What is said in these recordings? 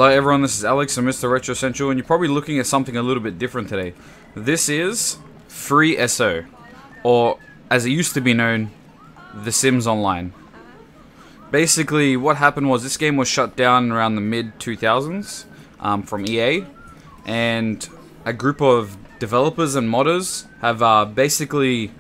Hello everyone, this is Alex and Mr. Retro Central, and you're probably looking at something a little bit different today. This is FreeSO, or as it used to be known, The Sims Online. Basically, what happened was this game was shut down around the mid-2000s from EA, and a group of developers and modders have basically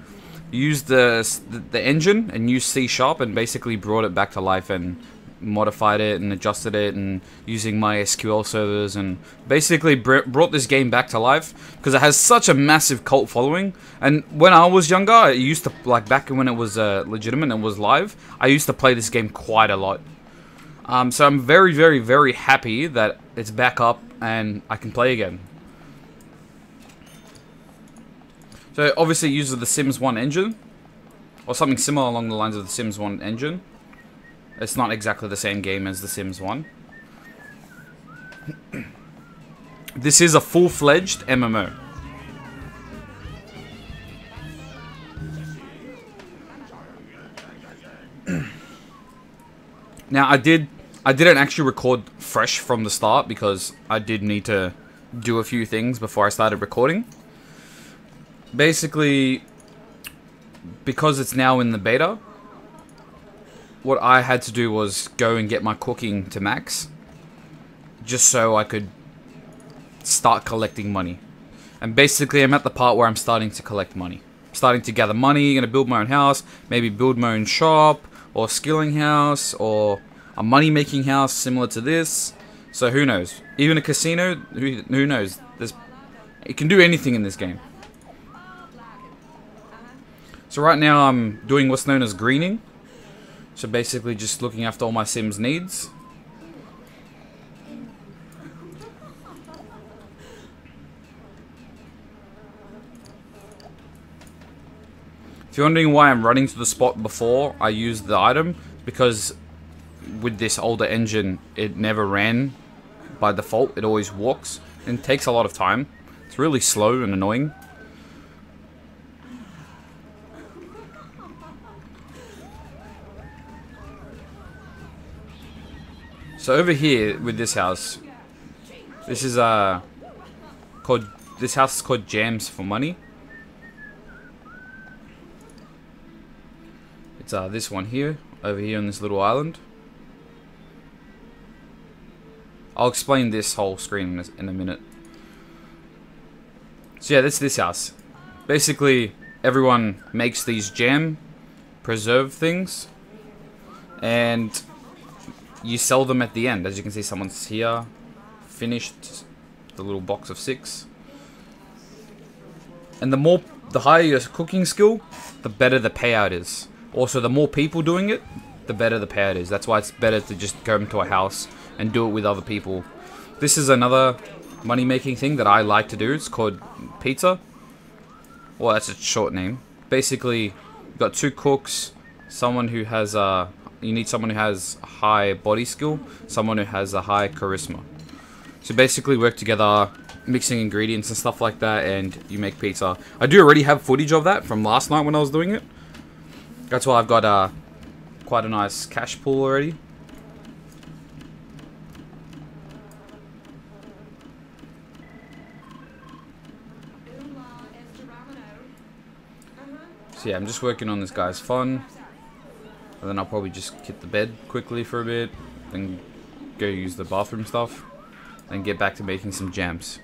used the engine and used C# and basically brought it back to life and modified it and adjusted it and using MySQL servers and basically brought this game back to life because it has such a massive cult following. And when I was younger, I used to, like back when it was legitimate and was live, I used to play this game quite a lot. So I'm very, very, very happy that it's back up and I can play again. So obviously it uses the Sims 1 engine, or something similar along the lines of the Sims 1 engine. It's not exactly the same game as The Sims 1. This is a full-fledged MMO. Now, I didn't actually record fresh from the start because I did need to do a few things before I started recording. Basically, because it's now in the beta, what I had to do was go and get my cooking to max, just so I could start collecting money. And basically I'm at the part where I'm starting to collect money. Starting to gather money, gonna build my own house, maybe build my own shop, or skilling house, or a money making house similar to this. So who knows? Even a casino, who knows? It can do anything in this game. So right now I'm doing what's known as greening. So basically just looking after all my Sims needs. If you're wondering why I'm running to the spot before I use the item, because with this older engine it never ran by default, it always walks and it takes a lot of time. It's really slow and annoying. So over here with this house, this is this house is called Jams for Money. It's this one here, over here on this little island. I'll explain this whole screen in a minute. So yeah, that's this house. Basically, everyone makes these jam preserve things, and you sell them at the end. As you can see, someone's here, finished the little box of 6. And the higher your cooking skill, the better the payout is. Also, the more people doing it, the better the payout is. That's why it's better to just go into a house and do it with other people. This is another money-making thing that I like to do. It's called pizza. Well, that's a short name. Basically, you've got 2 cooks, someone who has you need someone who has a high body skill, someone who has a high charisma. So basically work together, mixing ingredients and stuff like that, and you make pizza. I do already have footage of that from last night when I was doing it. That's why I've got quite a nice cash pool already. So yeah, I'm just working on this guy's fun. And then I'll probably just hit the bed quickly for a bit, then go use the bathroom stuff, then get back to making some jams.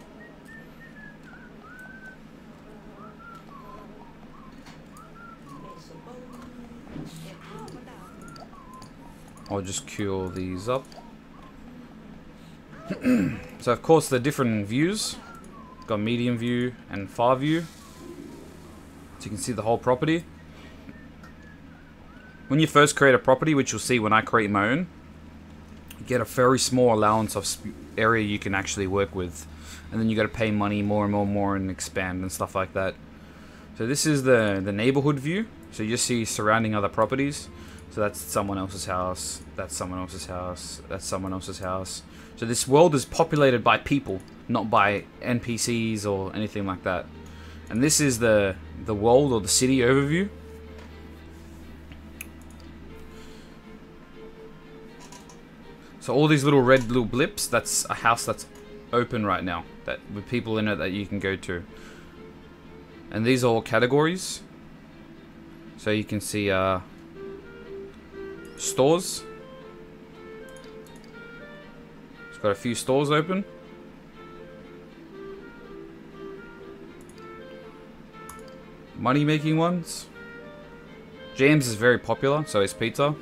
I'll just queue all these up. So of course the different views. Got medium view and far view. So you can see the whole property. When you first create a property, which you'll see when I create my own, you get a very small allowance of area you can actually work with. And then you got to pay money more and more and more and expand and stuff like that. So this is the neighborhood view. So you just see surrounding other properties. So that's someone else's house, that's someone else's house, that's someone else's house. So this world is populated by people, not by NPCs or anything like that. And this is the world or the city overview. So all these little red little blips, that's a house that's open right now, that with people in it that you can go to. And these are all categories. So you can see stores. It's got a few stores open. Money making ones. James is very popular, so is pizza.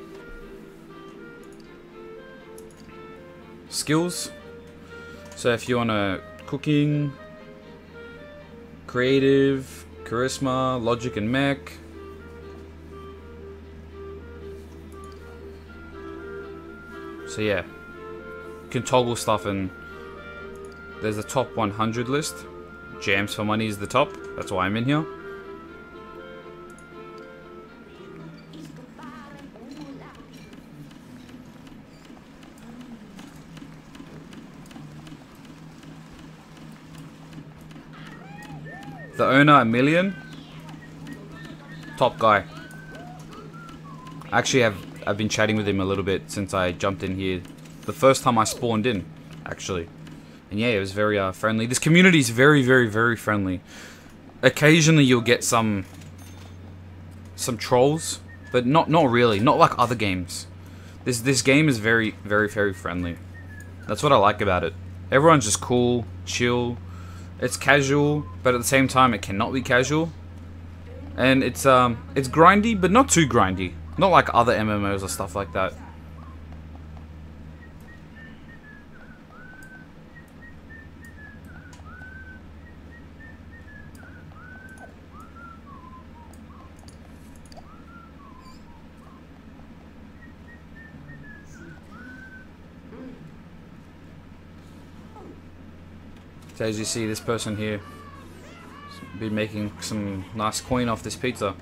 Skills. So if you want to cooking, creative, charisma, logic and mech. So yeah, you can toggle stuff, and there's a top 100 list. Jams for money is the top. That's why I'm in here. The owner, a million. Top guy. Actually, I've been chatting with him a little bit since I jumped in here. The first time I spawned in, actually. And yeah, it was very friendly. This community is very, very, very friendly. Occasionally you'll get some trolls, but not really. Not like other games. This game is very, very, very friendly. That's what I like about it. Everyone's just cool, chill. It's casual, but at the same time it cannot be casual. And it's grindy, but not too grindy. Not like other MMOs or stuff like that. So as you see, this person here has been making some nice coin off this pizza.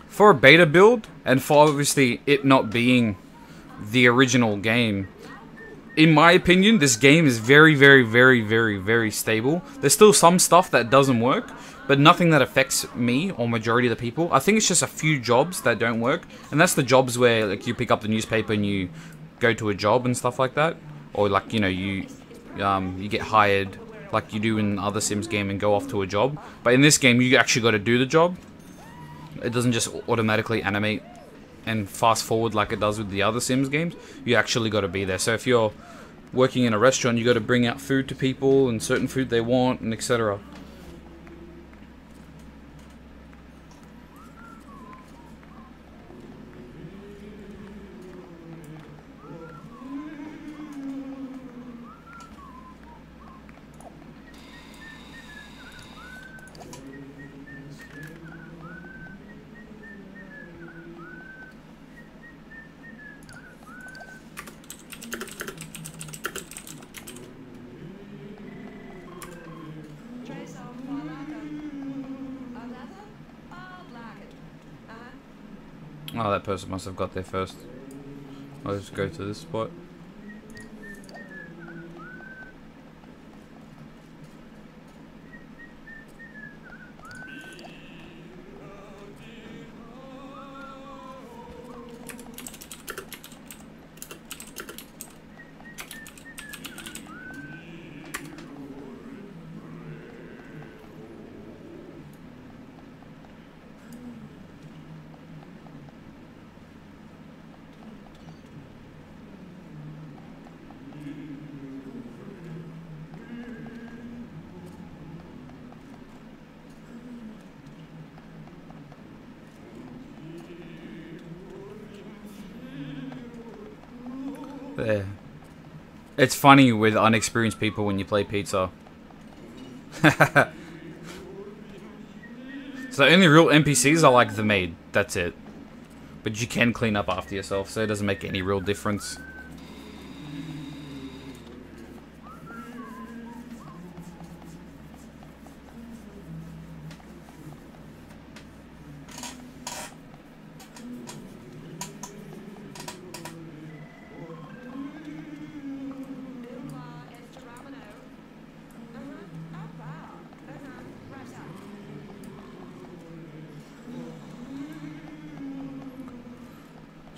For a beta build, and for obviously it not being the original game, in my opinion, this game is very, very, very, very, very stable. There's still some stuff that doesn't work, but nothing that affects me or majority of the people. I think it's just a few jobs that don't work, and that's the jobs where like you pick up the newspaper and you go to a job and stuff like that, or like, you know, you get hired like you do in other Sims game and go off to a job. But in this game, you actually got to do the job. It doesn't just automatically animate and fast forward like it does with the other Sims games. You actually got to be there. So if you're working in a restaurant, you got to bring out food to people and certain food they want, and etc. Oh, that person must have got there first. I'll just go to this spot. There. It's funny with unexperienced people when you play pizza. So the only real NPCs are like the maid. That's it. But you can clean up after yourself, so it doesn't make any real difference.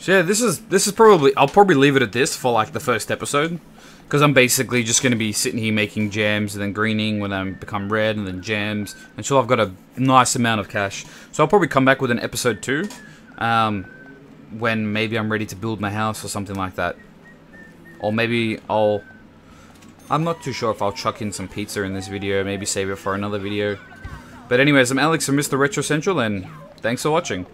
So yeah, this is probably, I'll probably leave it at this for like the first episode, because I'm basically just going to be sitting here making jams and then greening when I become red, and then jams until I've got a nice amount of cash. So I'll probably come back with an episode 2 when maybe I'm ready to build my house or something like that. Or maybe I'm not too sure if I'll chuck in some pizza in this video, maybe save it for another video. But anyways, I'm Alex from Mr. Retro Central, and thanks for watching.